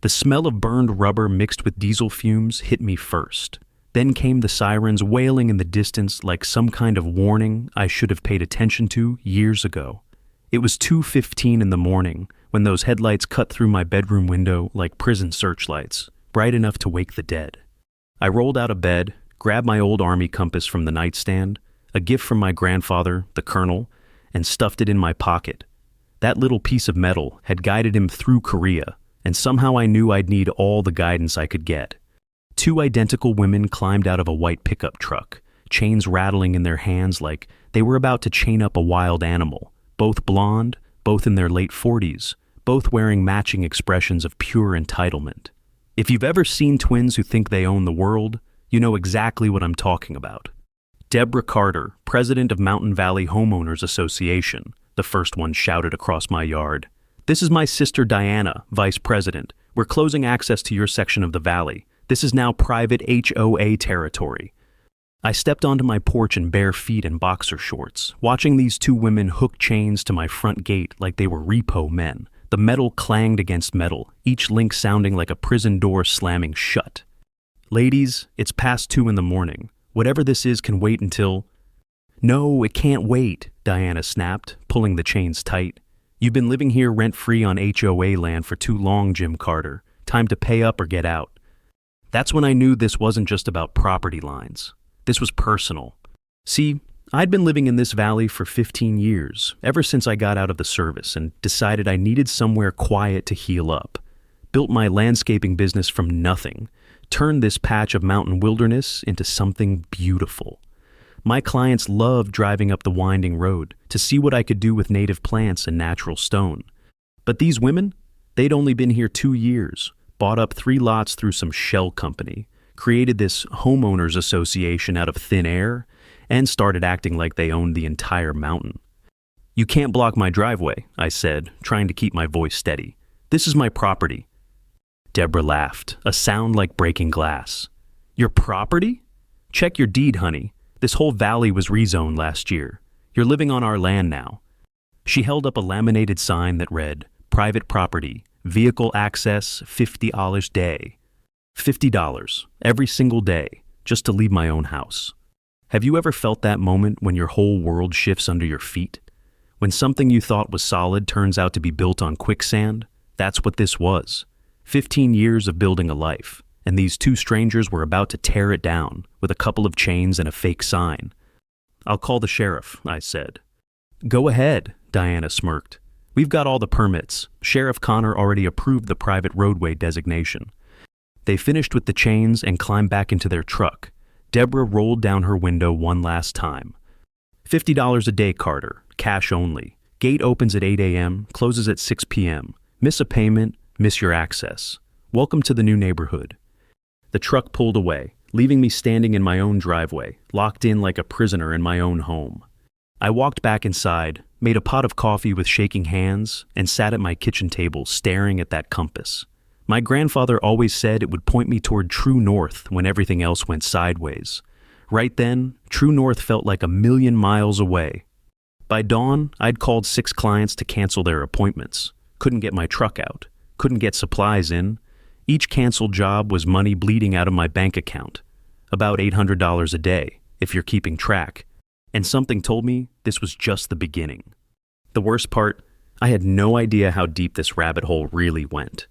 The smell of burned rubber mixed with diesel fumes hit me first. Then came the sirens wailing in the distance like some kind of warning I should have paid attention to years ago. It was 2:15 in the morning when those headlights cut through my bedroom window like prison searchlights, bright enough to wake the dead. I rolled out of bed, grabbed my old army compass from the nightstand, a gift from my grandfather, the colonel, and stuffed it in my pocket. That little piece of metal had guided him through Korea, and somehow I knew I'd need all the guidance I could get. Two identical women climbed out of a white pickup truck, chains rattling in their hands like they were about to chain up a wild animal, both blonde, both in their late 40s, both wearing matching expressions of pure entitlement. If you've ever seen twins who think they own the world, you know exactly what I'm talking about. Deborah Carter, president of Mountain Valley Homeowners Association, the first one shouted across my yard. This is my sister Diana, vice president. We're closing access to your section of the valley. This is now private HOA territory. I stepped onto my porch in bare feet and boxer shorts, watching these two women hook chains to my front gate like they were repo men. The metal clanged against metal, each link sounding like a prison door slamming shut. Ladies, it's past 2 in the morning. Whatever this is can wait until... No, it can't wait, Diana snapped, pulling the chains tight. You've been living here rent-free on HOA land for too long, Jim Carter. Time to pay up or get out. That's when I knew this wasn't just about property lines. This was personal. See, I'd been living in this valley for 15 years, ever since I got out of the service and decided I needed somewhere quiet to heal up. Built my landscaping business from nothing, turned this patch of mountain wilderness into something beautiful. My clients loved driving up the winding road to see what I could do with native plants and natural stone. But these women, they'd only been here 2 years, bought up 3 lots through some shell company, created this homeowners association out of thin air, and started acting like they owned the entire mountain. You can't block my driveway, I said, trying to keep my voice steady. This is my property. Deborah laughed, a sound like breaking glass. Your property? Check your deed, honey. This whole valley was rezoned last year. You're living on our land now. She held up a laminated sign that read, Private property, vehicle access, $50 day. $50, every single day, just to leave my own house. Have you ever felt that moment when your whole world shifts under your feet? When something you thought was solid turns out to be built on quicksand? That's what this was. 15 years of building a life, and these two strangers were about to tear it down with a couple of chains and a fake sign. I'll call the sheriff, I said. Go ahead, Diana smirked. We've got all the permits. Sheriff Connor already approved the private roadway designation. They finished with the chains and climbed back into their truck. Deborah rolled down her window one last time. $50 a day, Carter. Cash only. Gate opens at 8 a.m., closes at 6 p.m. Miss a payment, miss your access. Welcome to the new neighborhood. The truck pulled away, leaving me standing in my own driveway, locked in like a prisoner in my own home. I walked back inside, made a pot of coffee with shaking hands, and sat at my kitchen table staring at that compass. My grandfather always said it would point me toward true north when everything else went sideways. Right then, true north felt like 1,000,000 miles away. By dawn, I'd called 6 clients to cancel their appointments. Couldn't get my truck out. Couldn't get supplies in. Each canceled job was money bleeding out of my bank account. About $800 a day, if you're keeping track. And something told me this was just the beginning. The worst part, I had no idea how deep this rabbit hole really went.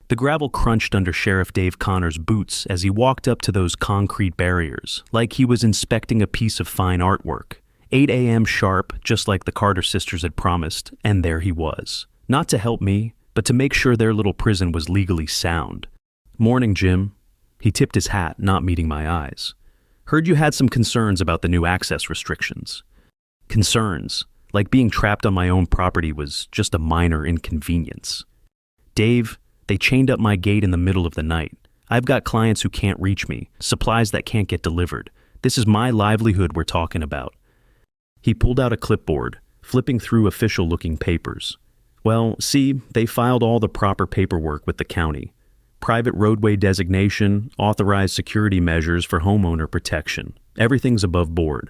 The gravel crunched under Sheriff Dave Connor's boots as he walked up to those concrete barriers, like he was inspecting a piece of fine artwork. 8 a.m. sharp, just like the Carter sisters had promised, and there he was. Not to help me, but to make sure their little prison was legally sound. Morning, Jim. He tipped his hat, not meeting my eyes. Heard you had some concerns about the new access restrictions. Concerns, like being trapped on my own property was just a minor inconvenience. Dave, they chained up my gate in the middle of the night. I've got clients who can't reach me, supplies that can't get delivered. This is my livelihood we're talking about. He pulled out a clipboard, flipping through official-looking papers. Well, see, they filed all the proper paperwork with the county. Private roadway designation, authorized security measures for homeowner protection. Everything's above board.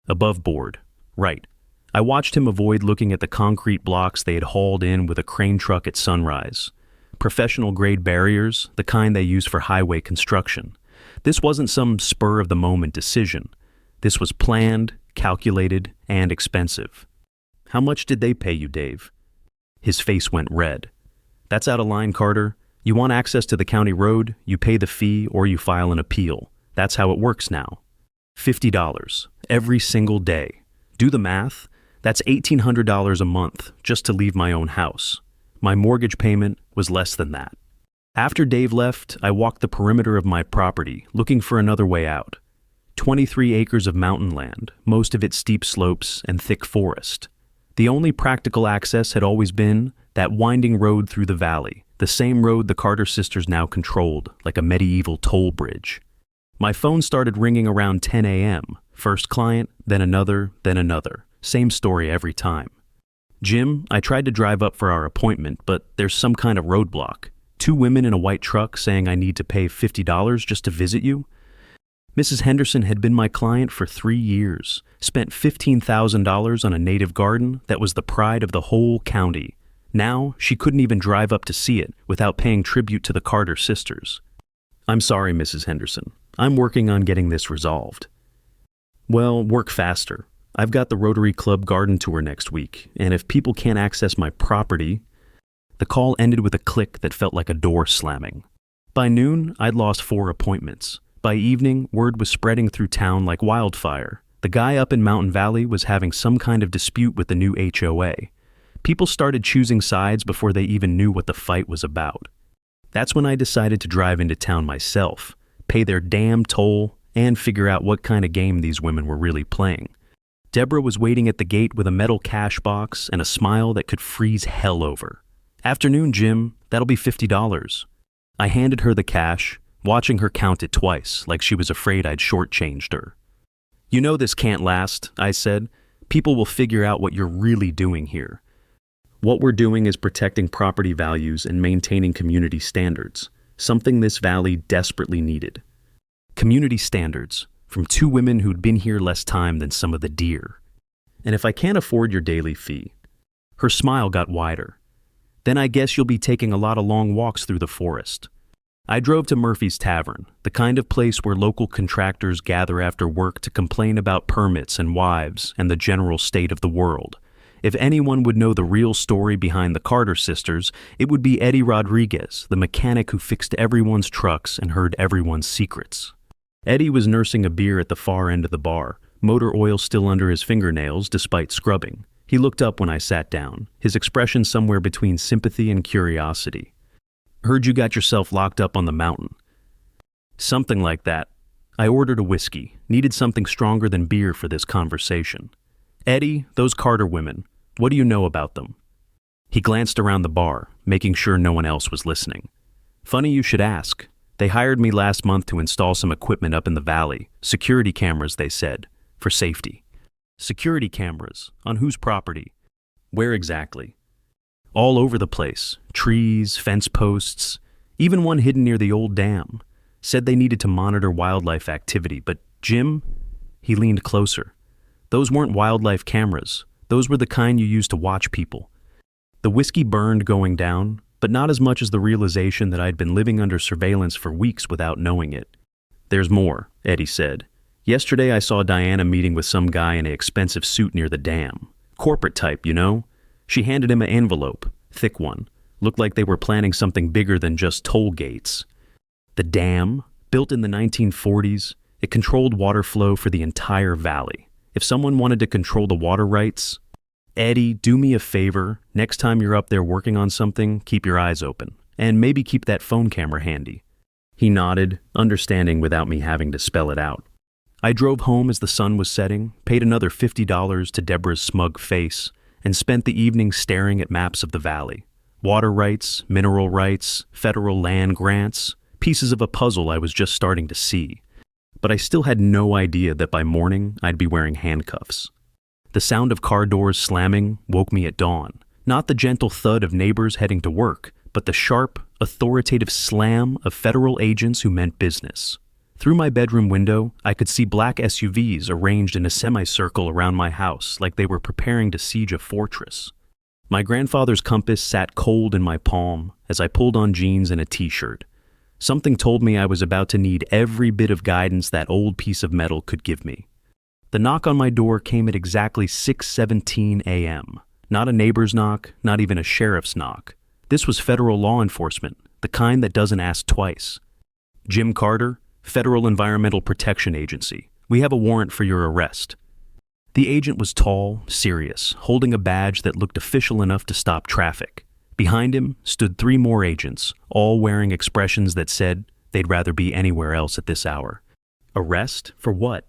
Above board. Right. I watched him avoid looking at the concrete blocks they had hauled in with a crane truck at sunrise. professional-grade barriers, the kind they use for highway construction. This wasn't some spur-of-the-moment decision. This was planned, calculated, and expensive. How much did they pay you, Dave? His face went red. That's out of line, Carter. You want access to the county road, you pay the fee, or you file an appeal. That's how it works now. $50, every single day. Do the math. That's $1,800 a month just to leave my own house. My mortgage payment was less than that. After Dave left, I walked the perimeter of my property, looking for another way out. 23 acres of mountain land, most of it steep slopes and thick forest. The only practical access had always been that winding road through the valley, the same road the Carter sisters now controlled, like a medieval toll bridge. My phone started ringing around 10 a.m. First client, then another, then another. Same story every time. Jim, I tried to drive up for our appointment, but there's some kind of roadblock. 2 women in a white truck saying I need to pay $50 just to visit you? Mrs. Henderson had been my client for 3 years, spent $15,000 on a native garden that was the pride of the whole county. Now, she couldn't even drive up to see it without paying tribute to the Carter sisters. I'm sorry, Mrs. Henderson. I'm working on getting this resolved. Well, work faster. I've got the Rotary Club garden tour next week, and if people can't access my property... The call ended with a click that felt like a door slamming. By noon, I'd lost 4 appointments. By evening, word was spreading through town like wildfire. The guy up in Mountain Valley was having some kind of dispute with the new HOA. People started choosing sides before they even knew what the fight was about. That's when I decided to drive into town myself, pay their damn toll, and figure out what kind of game these women were really playing. Deborah was waiting at the gate with a metal cash box and a smile that could freeze hell over. Afternoon, Jim, that'll be $50. I handed her the cash, watching her count it twice, like she was afraid I'd shortchanged her. You know this can't last, I said. People will figure out what you're really doing here. What we're doing is protecting property values and maintaining community standards, something this valley desperately needed. Community standards, from 2 women who'd been here less time than some of the deer. And if I can't afford your daily fee... Her smile got wider. Then I guess you'll be taking a lot of long walks through the forest. I drove to Murphy's Tavern, the kind of place where local contractors gather after work to complain about permits and wives and the general state of the world. If anyone would know the real story behind the Carter sisters, it would be Eddie Rodriguez, the mechanic who fixed everyone's trucks and heard everyone's secrets. Eddie was nursing a beer at the far end of the bar, motor oil still under his fingernails despite scrubbing. He looked up when I sat down, his expression somewhere between sympathy and curiosity. Heard you got yourself locked up on the mountain. Something like that. I ordered a whiskey, needed something stronger than beer for this conversation. Eddie, those Carter women, what do you know about them? He glanced around the bar, making sure no one else was listening. Funny you should ask. They hired me last month to install some equipment up in the valley. Security cameras, they said, for safety. Security cameras? On whose property? Where exactly? All over the place. Trees, fence posts, even one hidden near the old dam. Said they needed to monitor wildlife activity, but Jim? He leaned closer. Those weren't wildlife cameras. Those were the kind you use to watch people. The whiskey burned going down, but not as much as the realization that I'd been living under surveillance for weeks without knowing it. There's more, Eddie said. Yesterday I saw Diana meeting with some guy in an expensive suit near the dam. Corporate type, you know? She handed him an envelope, thick one. Looked like they were planning something bigger than just toll gates. The dam, built in the 1940s, it controlled water flow for the entire valley. If someone wanted to control the water rights... Eddie, do me a favor. Next time you're up there working on something, keep your eyes open. And maybe keep that phone camera handy. He nodded, understanding without me having to spell it out. I drove home as the sun was setting, paid another $50 to Deborah's smug face, and spent the evening staring at maps of the valley. Water rights, mineral rights, federal land grants, pieces of a puzzle I was just starting to see. But I still had no idea that by morning I'd be wearing handcuffs. The sound of car doors slamming woke me at dawn, not the gentle thud of neighbors heading to work, but the sharp, authoritative slam of federal agents who meant business. Through my bedroom window, I could see black SUVs arranged in a semicircle around my house like they were preparing to siege a fortress. My grandfather's compass sat cold in my palm as I pulled on jeans and a t-shirt. Something told me I was about to need every bit of guidance that old piece of metal could give me. The knock on my door came at exactly 6:17 a.m. Not a neighbor's knock, not even a sheriff's knock. This was federal law enforcement, the kind that doesn't ask twice. Jim Carter, Federal Environmental Protection Agency. We have a warrant for your arrest. The agent was tall, serious, holding a badge that looked official enough to stop traffic. Behind him stood 3 more agents, all wearing expressions that said they'd rather be anywhere else at this hour. Arrest? For what?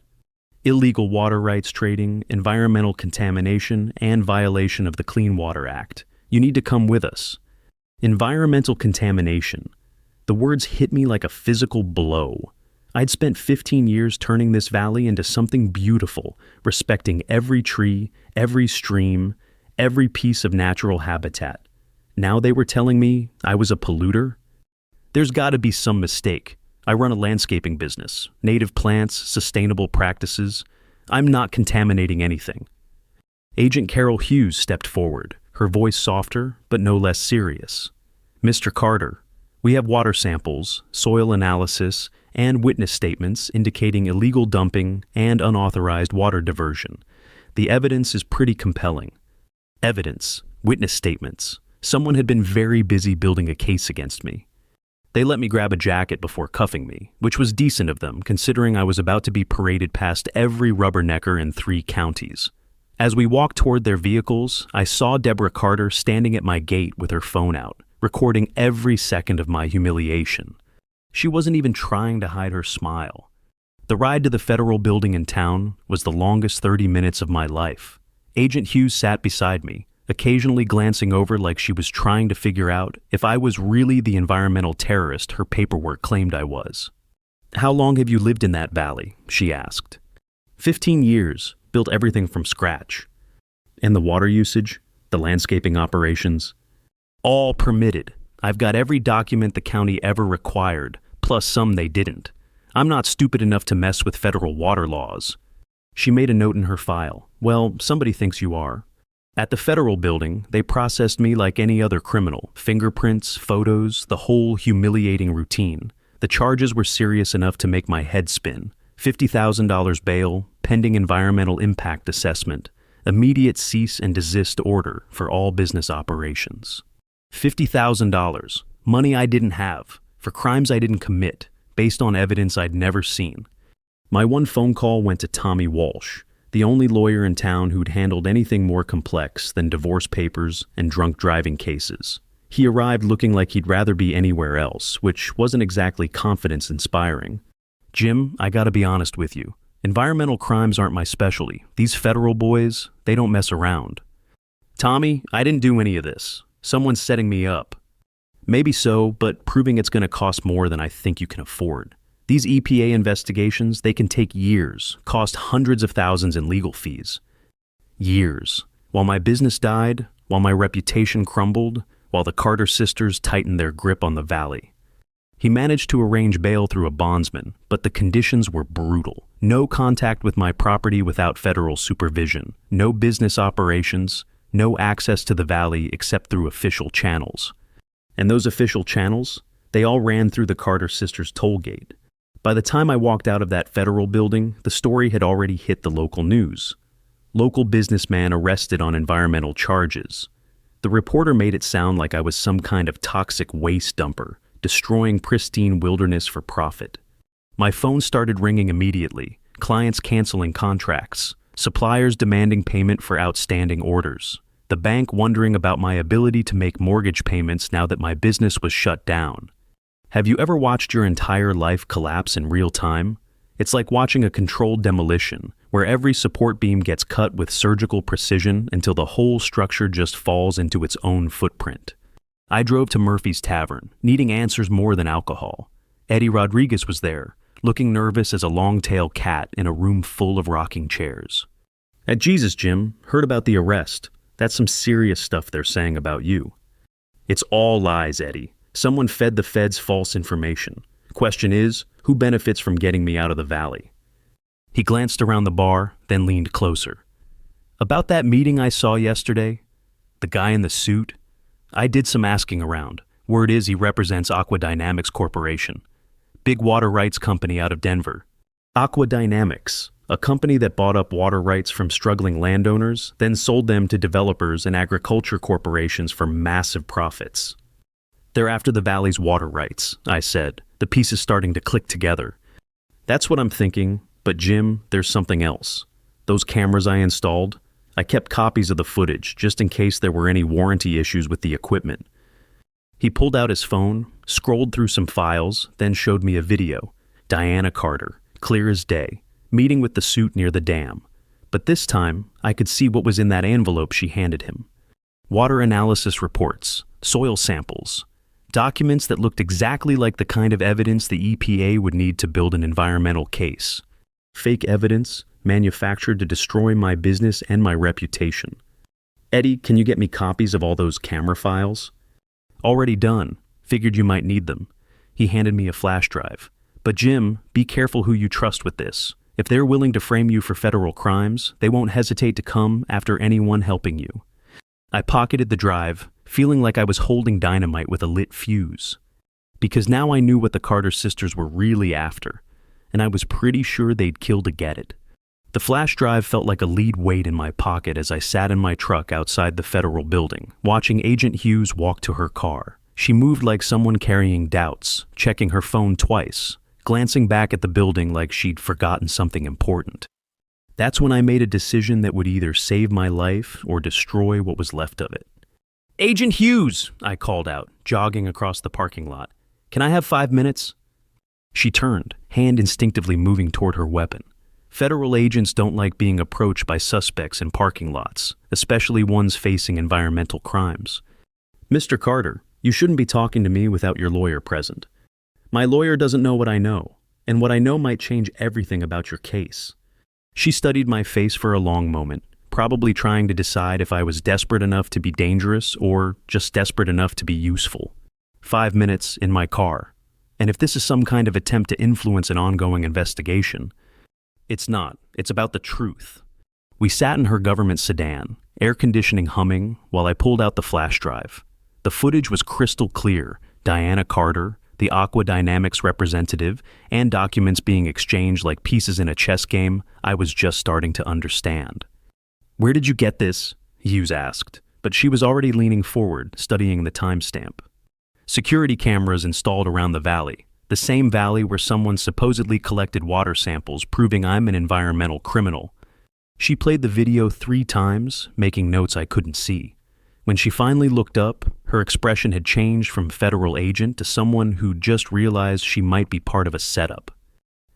Illegal water rights trading, environmental contamination, and violation of the Clean Water Act. You need to come with us. Environmental contamination. The words hit me like a physical blow. I'd spent 15 years turning this valley into something beautiful, respecting every tree, every stream, every piece of natural habitat. Now they were telling me I was a polluter? There's got to be some mistake. I run a landscaping business, native plants, sustainable practices. I'm not contaminating anything. Agent Carol Hughes stepped forward, her voice softer but no less serious. Mr. Carter, we have water samples, soil analysis, and witness statements indicating illegal dumping and unauthorized water diversion. The evidence is pretty compelling. Evidence, witness statements. Someone had been very busy building a case against me. They let me grab a jacket before cuffing me, which was decent of them considering I was about to be paraded past every rubbernecker in 3 counties. As we walked toward their vehicles, I saw Deborah Carter standing at my gate with her phone out, recording every second of my humiliation. She wasn't even trying to hide her smile. The ride to the federal building in town was the longest 30 minutes of my life. Agent Hughes sat beside me, occasionally glancing over like she was trying to figure out if I was really the environmental terrorist her paperwork claimed I was. How long have you lived in that valley? She asked. 15 years, built everything from scratch. And the water usage, the landscaping operations, all permitted. I've got every document the county ever required, plus some they didn't. I'm not stupid enough to mess with federal water laws. She made a note in her file. Well, somebody thinks you are. At the federal building, they processed me like any other criminal. Fingerprints, photos, the whole humiliating routine. The charges were serious enough to make my head spin. $50,000 bail, pending environmental impact assessment, immediate cease and desist order for all business operations. $50,000, money I didn't have, for crimes I didn't commit, based on evidence I'd never seen. My one phone call went to Tommy Walsh, the only lawyer in town who'd handled anything more complex than divorce papers and drunk driving cases. He arrived looking like he'd rather be anywhere else, which wasn't exactly confidence-inspiring. Jim, I gotta be honest with you. Environmental crimes aren't my specialty. These federal boys, they don't mess around. Tommy, I didn't do any of this. Someone's setting me up. Maybe so, but proving it's gonna cost more than I think you can afford. These EPA investigations, they can take years, cost hundreds of thousands in legal fees. Years. While my business died, while my reputation crumbled, while the Carter sisters tightened their grip on the valley. He managed to arrange bail through a bondsman, but the conditions were brutal. No contact with my property without federal supervision, no business operations, no access to the valley except through official channels. And those official channels, they all ran through the Carter sisters' toll gate. By the time I walked out of that federal building, the story had already hit the local news. Local businessman arrested on environmental charges. The reporter made it sound like I was some kind of toxic waste dumper, destroying pristine wilderness for profit. My phone started ringing immediately, clients canceling contracts, suppliers demanding payment for outstanding orders, the bank wondering about my ability to make mortgage payments now that my business was shut down. Have you ever watched your entire life collapse in real time? It's like watching a controlled demolition, where every support beam gets cut with surgical precision until the whole structure just falls into its own footprint. I drove to Murphy's Tavern, needing answers more than alcohol. Eddie Rodriguez was there, looking nervous as a long-tailed cat in a room full of rocking chairs. At Jesus, Jim, heard about the arrest. That's some serious stuff they're saying about you. It's all lies, Eddie. Someone fed the feds false information. Question is, who benefits from getting me out of the valley? He glanced around the bar, then leaned closer. About that meeting I saw yesterday, The guy in the suit? I did some asking around. Word is he represents Aqua Dynamics Corporation. Big water rights company out of Denver. Aqua Dynamics, a company that bought up water rights from struggling landowners, then sold them to developers and agriculture corporations for massive profits. They're after the valley's water rights, I said, the pieces starting to click together. That's what I'm thinking, but Jim, there's something else. Those cameras I installed, I kept copies of the footage just in case there were any warranty issues with the equipment. He pulled out his phone, scrolled through some files, then showed me a video. Diana Carter, clear as day, meeting with the suit near the dam. But this time, I could see what was in that envelope she handed him. Water analysis reports, soil samples, documents that looked exactly like the kind of evidence the EPA would need to build an environmental case. Fake evidence, manufactured to destroy my business and my reputation. Eddie, can you get me copies of all those camera files? Already done. Figured you might need them. He handed me a flash drive. But Jim, be careful who you trust with this. If they're willing to frame you for federal crimes, they won't hesitate to come after anyone helping you. I pocketed the drive, feeling like I was holding dynamite with a lit fuse. Because now I knew what the Carter sisters were really after, and I was pretty sure they'd kill to get it. The flash drive felt like a lead weight in my pocket as I sat in my truck outside the federal building, watching Agent Hughes walk to her car. She moved like someone carrying doubts, checking her phone twice, glancing back at the building like she'd forgotten something important. That's when I made a decision that would either save my life or destroy what was left of it. "Agent Hughes!" I called out, jogging across the parking lot. "Can I have 5 minutes?" She turned, hand instinctively moving toward her weapon. Federal agents don't like being approached by suspects in parking lots, especially ones facing environmental crimes. "Mr. Carter, you shouldn't be talking to me without your lawyer present. My lawyer doesn't know what I know, and what I know might change everything about your case." She studied my face for a long moment, probably trying to decide if I was desperate enough to be dangerous or just desperate enough to be useful. 5 minutes in my car. And if this is some kind of attempt to influence an ongoing investigation, it's not. It's about the truth. We sat in her government sedan, air conditioning humming, while I pulled out the flash drive. The footage was crystal clear. Diana Carter, the Aqua Dynamics representative, and documents being exchanged like pieces in a chess game I was just starting to understand. "Where did you get this?" Hughes asked, but she was already leaning forward, studying the timestamp. "Security cameras installed around the valley. The same valley where someone supposedly collected water samples proving I'm an environmental criminal." She played the video 3 times, making notes I couldn't see. When she finally looked up, her expression had changed from federal agent to someone who just realized she might be part of a setup.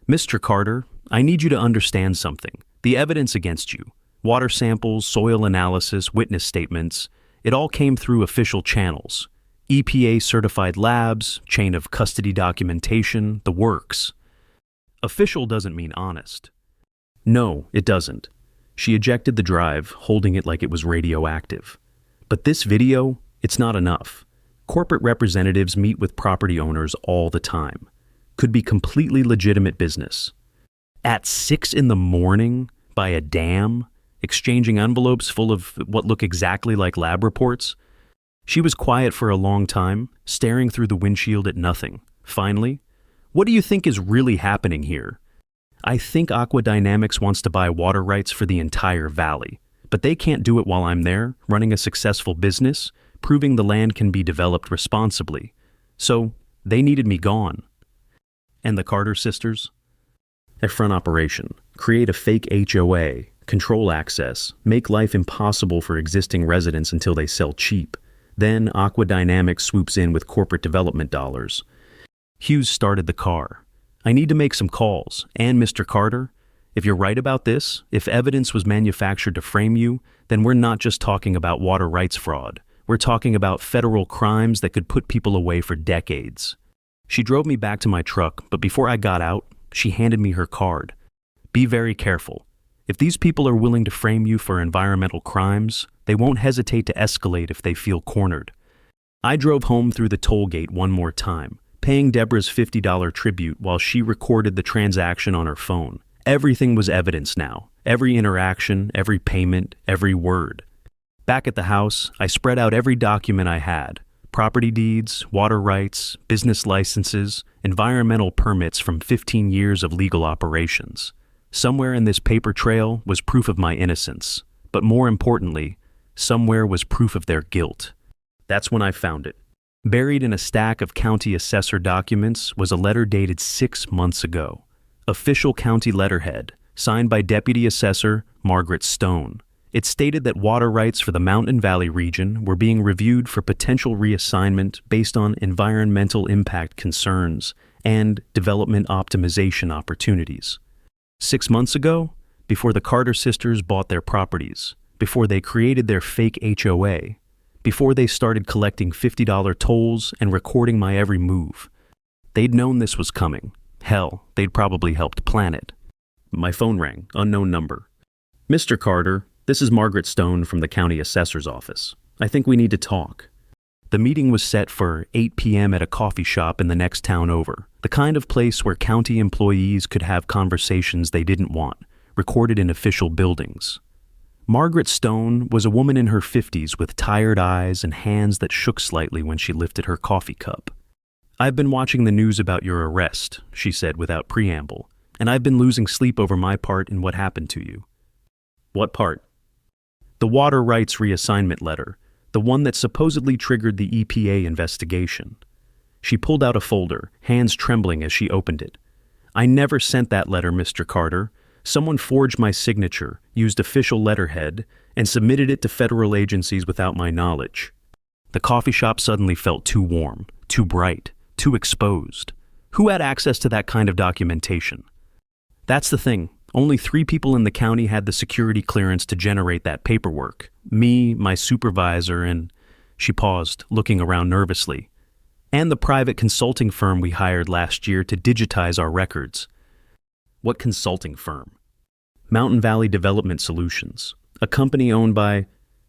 "Mr. Carter, I need you to understand something. The evidence against you, water samples, soil analysis, witness statements, it all came through official channels. EPA-certified labs, chain of custody documentation, the works. Official doesn't mean honest." "No, it doesn't." She ejected the drive, holding it like it was radioactive. "But this video, it's not enough. Corporate representatives meet with property owners all the time. Could be completely legitimate business. At 6 in the morning, by a dam, exchanging envelopes full of what look exactly like lab reports." She was quiet for a long time, staring through the windshield at nothing. Finally, "What do you think is really happening here?" "I think Aqua Dynamics wants to buy water rights for the entire valley, but they can't do it while I'm there, running a successful business, proving the land can be developed responsibly. So, they needed me gone." "And the Carter sisters?" "A front operation. Create a fake HOA, control access, make life impossible for existing residents until they sell cheap. Then Aqua Dynamics swoops in with corporate development dollars." Hughes started the car. "I need to make some calls. And Mr. Carter, if you're right about this, if evidence was manufactured to frame you, then we're not just talking about water rights fraud. We're talking about federal crimes that could put people away for decades." She drove me back to my truck, but before I got out, she handed me her card. "Be very careful. If these people are willing to frame you for environmental crimes, they won't hesitate to escalate if they feel cornered." I drove home through the toll gate one more time, paying Deborah's $50 tribute while she recorded the transaction on her phone. Everything was evidence now. Every interaction, every payment, every word. Back at the house, I spread out every document I had: property deeds, water rights, business licenses, environmental permits from 15 years of legal operations. Somewhere in this paper trail was proof of my innocence, but more importantly, somewhere was proof of their guilt. That's when I found it. Buried in a stack of county assessor documents was a letter dated 6 months ago. Official county letterhead, signed by Deputy Assessor Margaret Stone. It stated that water rights for the Mountain Valley region were being reviewed for potential reassignment based on environmental impact concerns and development optimization opportunities. 6 months ago, before the Carter sisters bought their properties, before they created their fake HOA, before they started collecting $50 tolls and recording my every move. They'd known this was coming. Hell, they'd probably helped plan it. My phone rang, unknown number. "Mr. Carter, this is Margaret Stone from the county assessor's office. I think we need to talk." The meeting was set for 8 p.m. at a coffee shop in the next town over, the kind of place where county employees could have conversations they didn't want, recorded in official buildings. Margaret Stone was a woman in her 50s with tired eyes and hands that shook slightly when she lifted her coffee cup. "I've been watching the news about your arrest," she said without preamble, "and I've been losing sleep over my part in what happened to you." "What part?" "The water rights reassignment letter, the one that supposedly triggered the EPA investigation." She pulled out a folder, hands trembling as she opened it. "I never sent that letter, Mr. Carter. Someone forged my signature, used official letterhead, and submitted it to federal agencies without my knowledge." The coffee shop suddenly felt too warm, too bright, too exposed. Who had access to that kind of documentation? That's the thing. Only 3 people in the county had the security clearance to generate that paperwork. Me, my supervisor, and... She paused, looking around nervously. "And the private consulting firm we hired last year to digitize our records." "What consulting firm?" "Mountain Valley Development Solutions, a company owned by..."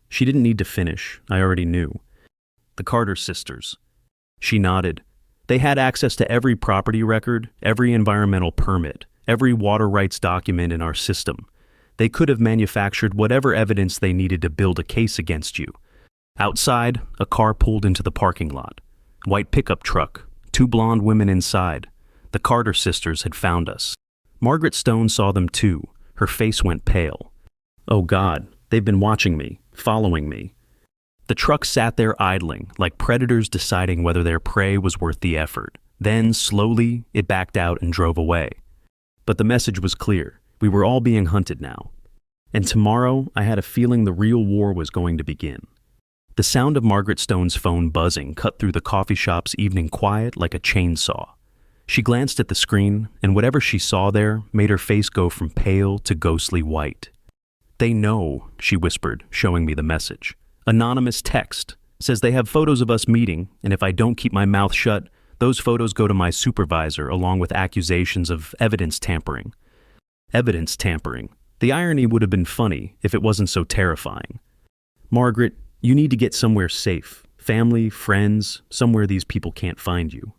She didn't need to finish. I already knew. "The Carter sisters." She nodded. "They had access to every property record, every environmental permit, every water rights document in our system. They could have manufactured whatever evidence they needed to build a case against you." Outside, a car pulled into the parking lot. White pickup truck, 2 blonde women inside. The Carter sisters had found us. Margaret Stone saw them too. Her face went pale. "Oh God, they've been watching me, following me." The truck sat there idling, like predators deciding whether their prey was worth the effort. Then, slowly, it backed out and drove away. But the message was clear. We were all being hunted now. And tomorrow, I had a feeling the real war was going to begin. The sound of Margaret Stone's phone buzzing cut through the coffee shop's evening quiet like a chainsaw. She glanced at the screen, and whatever she saw there made her face go from pale to ghostly white. "They know," she whispered, showing me the message. "Anonymous text. Says they have photos of us meeting, and if I don't keep my mouth shut, those photos go to my supervisor along with accusations of evidence tampering." Evidence tampering. The irony would have been funny if it wasn't so terrifying. "Margaret, you need to get somewhere safe. Family, friends, somewhere these people can't find you."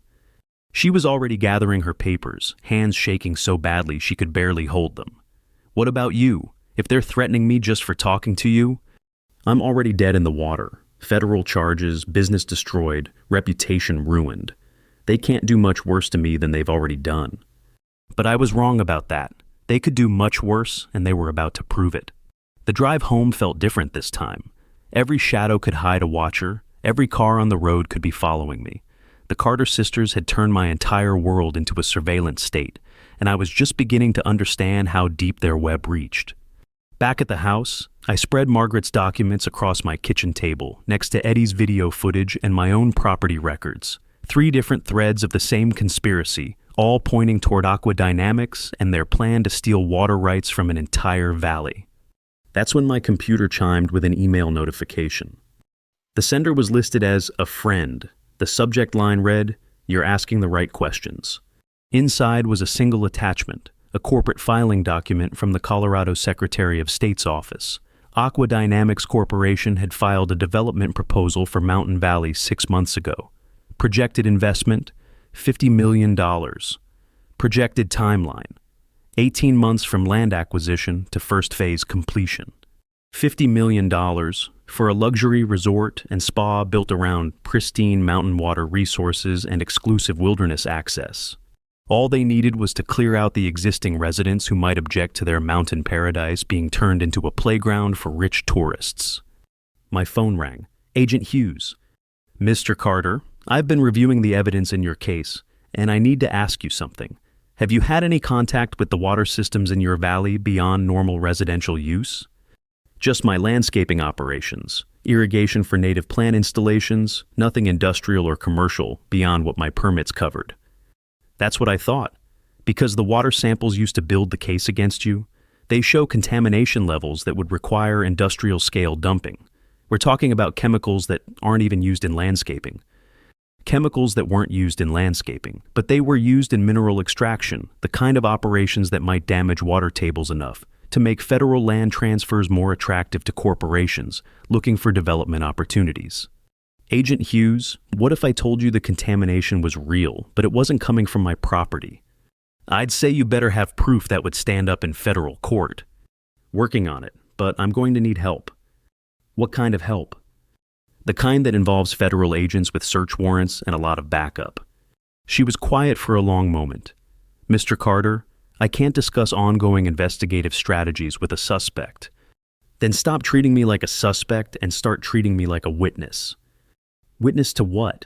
She was already gathering her papers, hands shaking so badly she could barely hold them. "What about you? If they're threatening me just for talking to you?" "I'm already dead in the water. Federal charges, business destroyed, reputation ruined. They can't do much worse to me than they've already done." But I was wrong about that. They could do much worse, and they were about to prove it. The drive home felt different this time. Every shadow could hide a watcher. Every car on the road could be following me. The Carter sisters had turned my entire world into a surveillance state, and I was just beginning to understand how deep their web reached. Back at the house, I spread Margaret's documents across my kitchen table, next to Eddie's video footage and my own property records. 3 different threads of the same conspiracy, all pointing toward Aqua Dynamics and their plan to steal water rights from an entire valley. That's when my computer chimed with an email notification. The sender was listed as a friend. The subject line read, "You're asking the right questions." Inside was a single attachment, a corporate filing document from the Colorado Secretary of State's office. Aqua Dynamics Corporation had filed a development proposal for Mountain Valley 6 months ago. Projected investment, $50 million. Projected timeline, 18 months from land acquisition to first phase completion. $50 million for a luxury resort and spa built around pristine mountain water resources and exclusive wilderness access. All they needed was to clear out the existing residents who might object to their mountain paradise being turned into a playground for rich tourists. My phone rang. Agent Hughes. Mr. Carter, I've been reviewing the evidence in your case, and I need to ask you something. Have you had any contact with the water systems in your valley beyond normal residential use? Just my landscaping operations, irrigation for native plant installations, nothing industrial or commercial beyond what my permits covered. That's what I thought. Because the water samples used to build the case against you, they show contamination levels that would require industrial-scale dumping. We're talking about chemicals that aren't even used in landscaping. Chemicals that weren't used in landscaping, but they were used in mineral extraction, the kind of operations that might damage water tables enough to make federal land transfers more attractive to corporations looking for development opportunities. Agent Hughes, what if I told you the contamination was real, but it wasn't coming from my property? I'd say you better have proof that would stand up in federal court. Working on it, but I'm going to need help. What kind of help? The kind that involves federal agents with search warrants and a lot of backup. She was quiet for a long moment. Mr. Carter, I can't discuss ongoing investigative strategies with a suspect. Then stop treating me like a suspect and start treating me like a witness. Witness to what?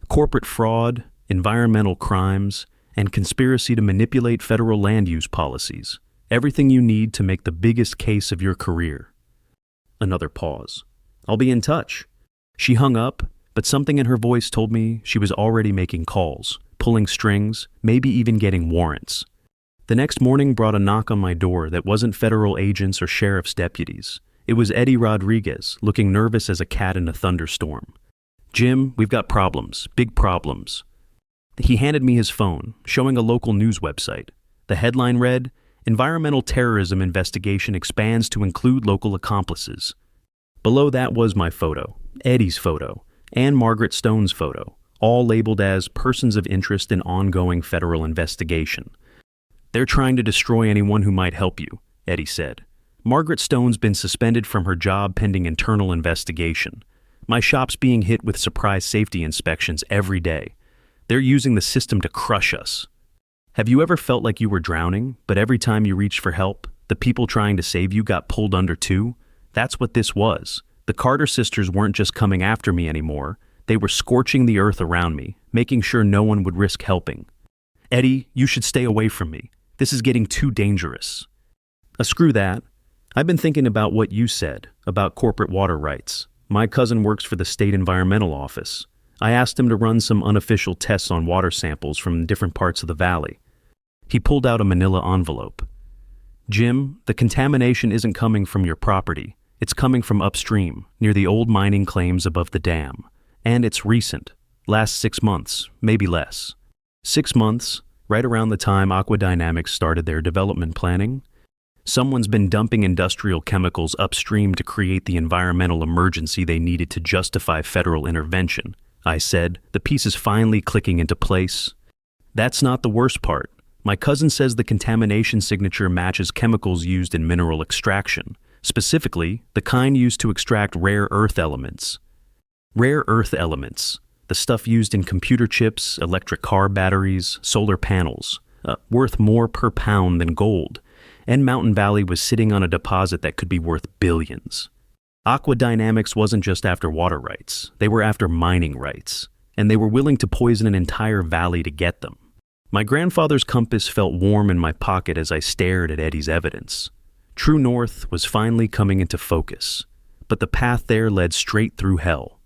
Corporate fraud, environmental crimes, and conspiracy to manipulate federal land use policies. Everything you need to make the biggest case of your career. Another pause. I'll be in touch. She hung up, but something in her voice told me she was already making calls, pulling strings, maybe even getting warrants. The next morning brought a knock on my door that wasn't federal agents or sheriff's deputies. It was Eddie Rodriguez, looking nervous as a cat in a thunderstorm. Jim, we've got problems, big problems. He handed me his phone, showing a local news website. The headline read, Environmental Terrorism Investigation Expands to Include Local Accomplices. Below that was my photo, Eddie's photo, and Margaret Stone's photo, all labeled as persons of interest in ongoing federal investigation. They're trying to destroy anyone who might help you, Eddie said. Margaret Stone's been suspended from her job pending internal investigation. My shop's being hit with surprise safety inspections every day. They're using the system to crush us. Have you ever felt like you were drowning, but every time you reached for help, the people trying to save you got pulled under too? That's what this was. The Carter sisters weren't just coming after me anymore. They were scorching the earth around me, making sure no one would risk helping. Eddie, you should stay away from me. This is getting too dangerous. Screw that. I've been thinking about what you said about corporate water rights. My cousin works for the state environmental office. I asked him to run some unofficial tests on water samples from different parts of the valley. He pulled out a manila envelope. Jim, the contamination isn't coming from your property. It's coming from upstream, near the old mining claims above the dam. And it's recent. Last 6 months, maybe less. 6 months, right around the time Aqua Dynamics started their development planning. Someone's been dumping industrial chemicals upstream to create the environmental emergency they needed to justify federal intervention. I said, the pieces finally clicking into place. That's not the worst part. My cousin says the contamination signature matches chemicals used in mineral extraction, specifically the kind used to extract rare earth elements. Rare earth elements, the stuff used in computer chips, electric car batteries, solar panels, worth more per pound than gold. And Mountain Valley was sitting on a deposit that could be worth billions. Aqua Dynamics wasn't just after water rights, they were after mining rights, and they were willing to poison an entire valley to get them. My grandfather's compass felt warm in my pocket as I stared at Eddie's evidence. True North was finally coming into focus, but the path there led straight through hell.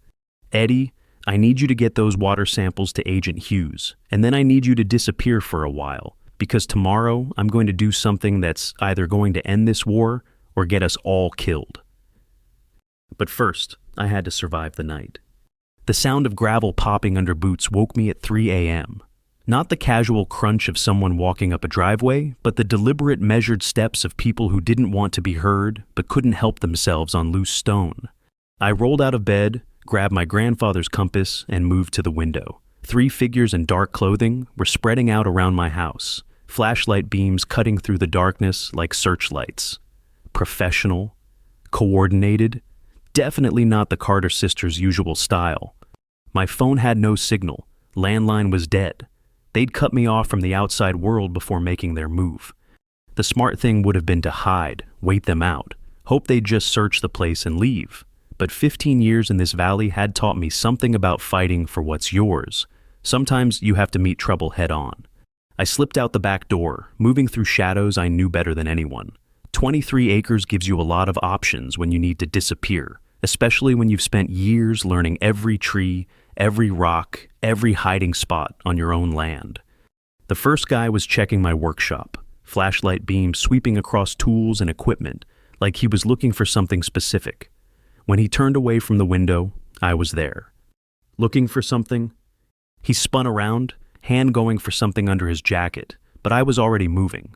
Eddie, I need you to get those water samples to Agent Hughes, and then I need you to disappear for a while. Because tomorrow I'm going to do something that's either going to end this war or get us all killed. But first, I had to survive the night. The sound of gravel popping under boots woke me at 3 a.m. Not the casual crunch of someone walking up a driveway, but the deliberate measured steps of people who didn't want to be heard but couldn't help themselves on loose stone. I rolled out of bed, grabbed my grandfather's compass, and moved to the window. 3 figures in dark clothing were spreading out around my house, flashlight beams cutting through the darkness like searchlights. Professional, coordinated. Definitely not the Carter sisters' usual style. My phone had no signal. Landline was dead. They'd cut me off from the outside world before making their move. The smart thing would have been to hide, wait them out, hope they'd just search the place and leave. But 15 years in this valley had taught me something about fighting for what's yours. Sometimes you have to meet trouble head on. I slipped out the back door, moving through shadows I knew better than anyone. 23 acres gives you a lot of options when you need to disappear, especially when you've spent years learning every tree, every rock, every hiding spot on your own land. The first guy was checking my workshop, flashlight beam sweeping across tools and equipment, like he was looking for something specific. When he turned away from the window, I was there. Looking for something? He spun around, hand going for something under his jacket, but I was already moving.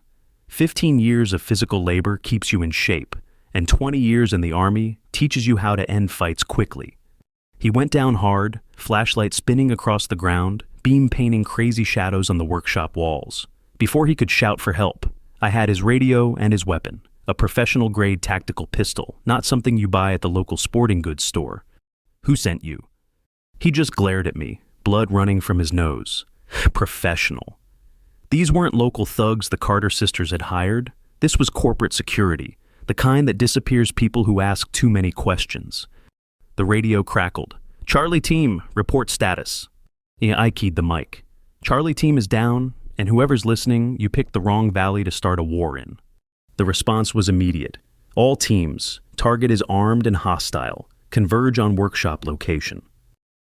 15 years of physical labor keeps you in shape, and 20 years in the Army teaches you how to end fights quickly. He went down hard, flashlight spinning across the ground, beam painting crazy shadows on the workshop walls. Before he could shout for help, I had his radio and his weapon, a professional-grade tactical pistol, not something you buy at the local sporting goods store. Who sent you? He just glared at me, blood running from his nose. Professional. These weren't local thugs the Carter sisters had hired. This was corporate security, the kind that disappears people who ask too many questions. The radio crackled. Charlie team, report status. Yeah, I keyed the mic. Charlie team is down, and whoever's listening, you picked the wrong valley to start a war in. The response was immediate. All teams, target is armed and hostile. Converge on workshop location.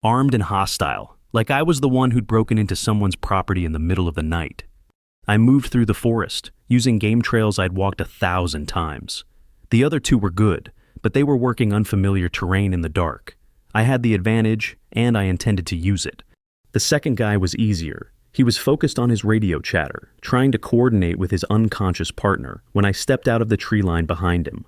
Armed and hostile, like I was the one who'd broken into someone's property in the middle of the night. I moved through the forest, using game trails I'd walked 1,000 times. The other two were good, but they were working unfamiliar terrain in the dark. I had the advantage, and I intended to use it. The second guy was easier. He was focused on his radio chatter, trying to coordinate with his unconscious partner when I stepped out of the tree line behind him.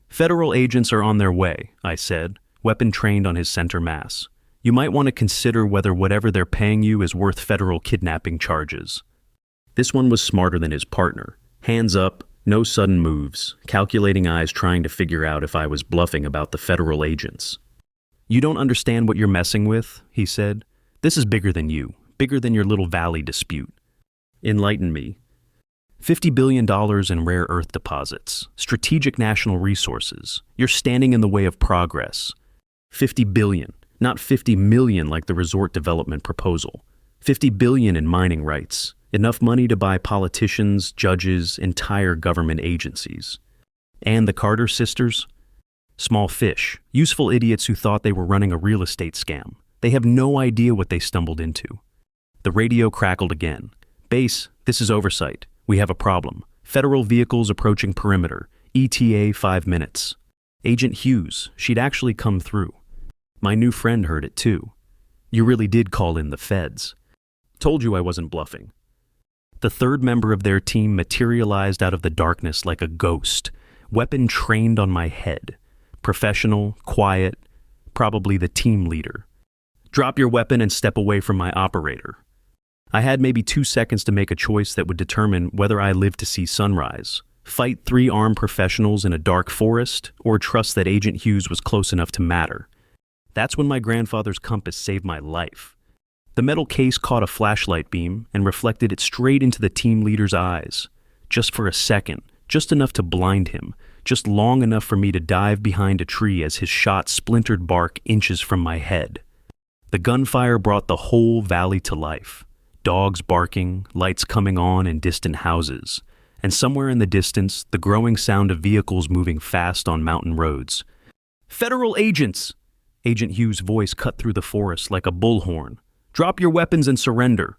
Federal agents are on their way, I said, weapon trained on his center mass. You might want to consider whether whatever they're paying you is worth federal kidnapping charges. This one was smarter than his partner. Hands up, no sudden moves, calculating eyes trying to figure out if I was bluffing about the federal agents. You don't understand what you're messing with, he said. This is bigger than you, bigger than your little valley dispute. Enlighten me. $50 billion in rare earth deposits, strategic national resources. You're standing in the way of progress. 50 billion, not 50 million like the resort development proposal. 50 billion in mining rights. Enough money to buy politicians, judges, entire government agencies. And the Carter sisters? Small fish, useful idiots who thought they were running a real estate scam. They have no idea what they stumbled into. The radio crackled again. Base, this is oversight. We have a problem. Federal vehicles approaching perimeter. ETA 5 minutes. Agent Hughes, she'd actually come through. My new friend heard it too. You really did call in the feds. Told you I wasn't bluffing. The third member of their team materialized out of the darkness like a ghost, weapon trained on my head. Professional, quiet, probably the team leader. Drop your weapon and step away from my operator. I had maybe 2 seconds to make a choice that would determine whether I lived to see sunrise. Fight 3 armed professionals in a dark forest, or trust that Agent Hughes was close enough to matter. That's when my grandfather's compass saved my life. The metal case caught a flashlight beam and reflected it straight into the team leader's eyes. Just for a second, just enough to blind him, just long enough for me to dive behind a tree as his shot splintered bark inches from my head. The gunfire brought the whole valley to life. Dogs barking, lights coming on in distant houses, and somewhere in the distance, the growing sound of vehicles moving fast on mountain roads. Federal agents! Agent Hughes' voice cut through the forest like a bullhorn. Drop your weapons and surrender.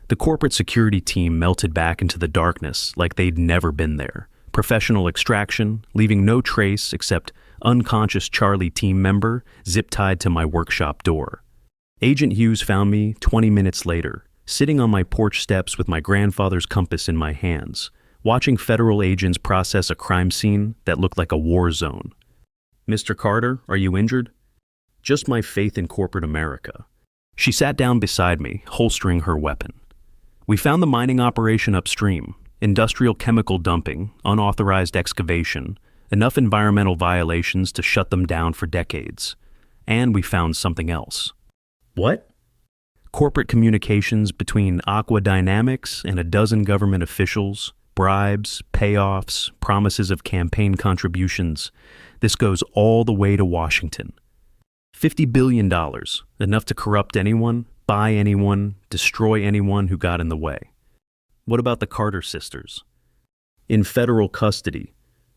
The corporate security team melted back into the darkness like they'd never been there. Professional extraction, leaving no trace except unconscious Charlie team member zip-tied to my workshop door. Agent Hughes found me 20 minutes later, sitting on my porch steps with my grandfather's compass in my hands, watching federal agents process a crime scene that looked like a war zone. Mr. Carter, are you injured? Just my faith in corporate America. She sat down beside me, holstering her weapon. We found the mining operation upstream, industrial chemical dumping, unauthorized excavation, enough environmental violations to shut them down for decades. And we found something else. What? Corporate communications between Aqua Dynamics and a dozen government officials, bribes, payoffs, promises of campaign contributions. This goes all the way to Washington. $50 billion, enough to corrupt anyone, buy anyone, destroy anyone who got in the way. What about the Carter sisters? In federal custody.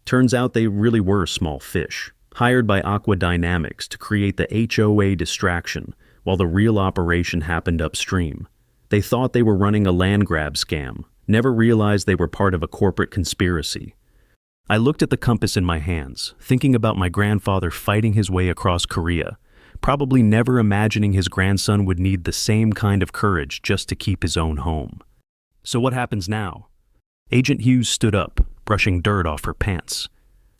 Turns out they really were small fish, hired by Aqua Dynamics to create the HOA distraction while the real operation happened upstream. They thought they were running a land grab scam, never realized they were part of a corporate conspiracy. I looked at the compass in my hands, thinking about my grandfather fighting his way across Korea, probably never imagining his grandson would need the same kind of courage just to keep his own home. So what happens now? Agent Hughes stood up, brushing dirt off her pants.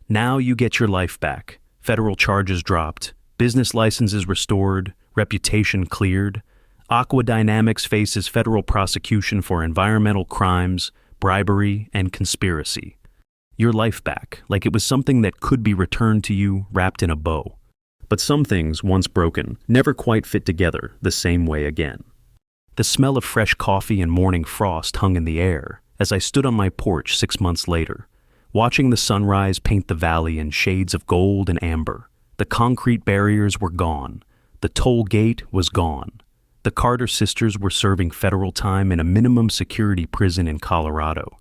Now you get your life back. Federal charges dropped, business licenses restored, reputation cleared. Aqua Dynamics faces federal prosecution for environmental crimes, bribery, and conspiracy. Your life back, like it was something that could be returned to you wrapped in a bow. But some things, once broken, never quite fit together the same way again. The smell of fresh coffee and morning frost hung in the air as I stood on my porch 6 months later, watching the sunrise paint the valley in shades of gold and amber. The concrete barriers were gone. The toll gate was gone. The Carter sisters were serving federal time in a minimum security prison in Colorado.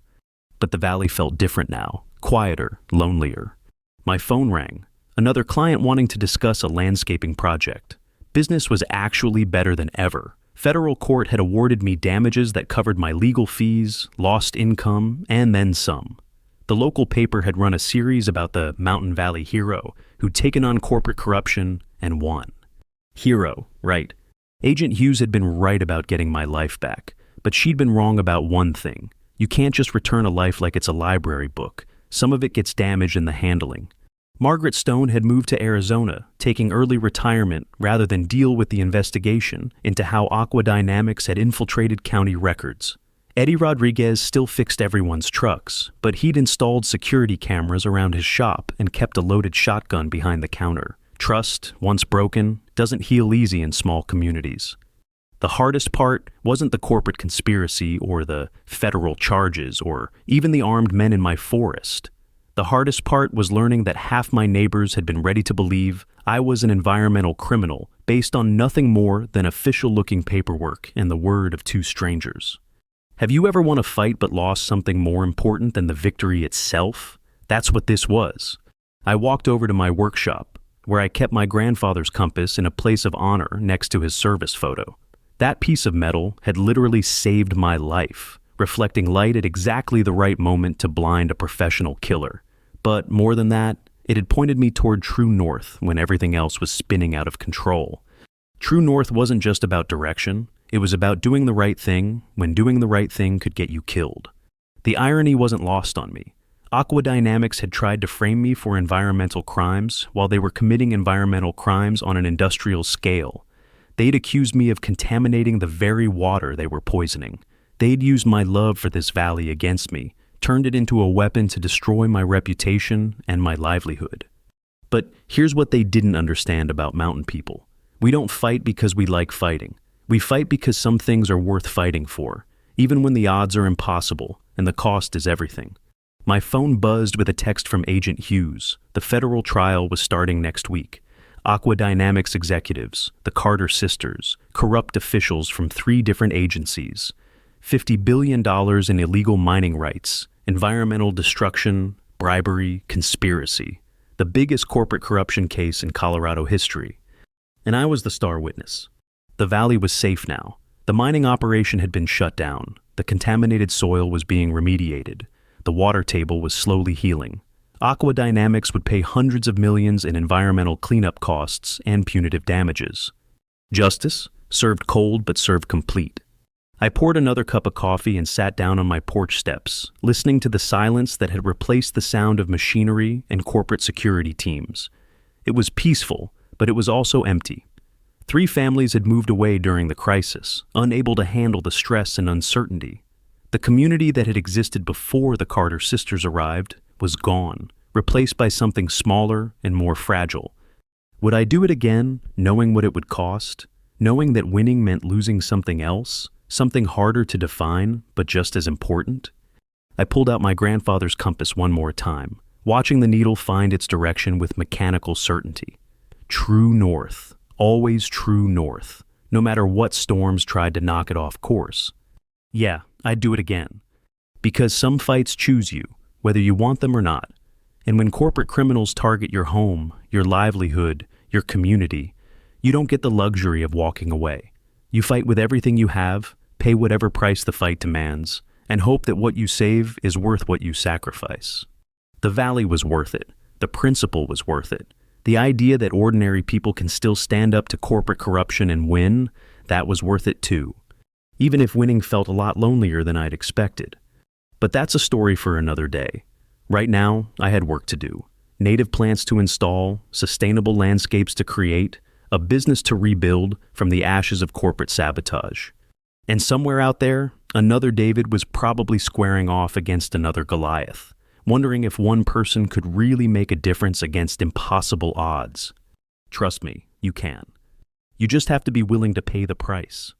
But the valley felt different now, quieter, lonelier. My phone rang. Another client wanting to discuss a landscaping project. Business was actually better than ever. Federal court had awarded me damages that covered my legal fees, lost income, and then some. The local paper had run a series about the Mountain Valley hero who'd taken on corporate corruption and won. Hero, right. Agent Hughes had been right about getting my life back, but she'd been wrong about one thing. You can't just return a life like it's a library book. Some of it gets damaged in the handling. Margaret Stone had moved to Arizona, taking early retirement rather than deal with the investigation into how Aqua Dynamics had infiltrated county records. Eddie Rodriguez still fixed everyone's trucks, but he'd installed security cameras around his shop and kept a loaded shotgun behind the counter. Trust, once broken, doesn't heal easy in small communities. The hardest part wasn't the corporate conspiracy or the federal charges or even the armed men in my forest. The hardest part was learning that half my neighbors had been ready to believe I was an environmental criminal based on nothing more than official-looking paperwork and the word of two strangers. Have you ever won a fight but lost something more important than the victory itself? That's what this was. I walked over to my workshop, where I kept my grandfather's compass in a place of honor next to his service photo. That piece of metal had literally saved my life, reflecting light at exactly the right moment to blind a professional killer. But more than that, it had pointed me toward true north when everything else was spinning out of control. True north wasn't just about direction, it was about doing the right thing when doing the right thing could get you killed. The irony wasn't lost on me. Aqua Dynamics had tried to frame me for environmental crimes while they were committing environmental crimes on an industrial scale. They'd accused me of contaminating the very water they were poisoning. They'd used my love for this valley against me, turned it into a weapon to destroy my reputation and my livelihood. But here's what they didn't understand about mountain people. We don't fight because we like fighting. We fight because some things are worth fighting for, even when the odds are impossible and the cost is everything. My phone buzzed with a text from Agent Hughes. The federal trial was starting next week. Aqua Dynamics executives, the Carter sisters, corrupt officials from 3 different agencies, $50 billion in illegal mining rights, environmental destruction, bribery, conspiracy. The biggest corporate corruption case in Colorado history. And I was the star witness. The valley was safe now. The mining operation had been shut down. The contaminated soil was being remediated. The water table was slowly healing. Aqua Dynamics would pay hundreds of millions in environmental cleanup costs and punitive damages. Justice, served cold but served complete. I poured another cup of coffee and sat down on my porch steps, listening to the silence that had replaced the sound of machinery and corporate security teams. It was peaceful, but it was also empty. 3 families had moved away during the crisis, unable to handle the stress and uncertainty. The community that had existed before the Carter sisters arrived was gone, replaced by something smaller and more fragile. Would I do it again, knowing what it would cost? Knowing that winning meant losing something else, something harder to define, but just as important? I pulled out my grandfather's compass one more time, watching the needle find its direction with mechanical certainty. True north, always true north, no matter what storms tried to knock it off course. Yeah, I'd do it again. Because some fights choose you, whether you want them or not. And when corporate criminals target your home, your livelihood, your community, you don't get the luxury of walking away. You fight with everything you have, pay whatever price the fight demands, and hope that what you save is worth what you sacrifice. The valley was worth it. The principle was worth it. The idea that ordinary people can still stand up to corporate corruption and win, that was worth it too. Even if winning felt a lot lonelier than I'd expected. But that's a story for another day. Right now, I had work to do. Native plants to install, sustainable landscapes to create, a business to rebuild from the ashes of corporate sabotage. And somewhere out there, another David was probably squaring off against another Goliath, wondering if one person could really make a difference against impossible odds. Trust me, you can. You just have to be willing to pay the price.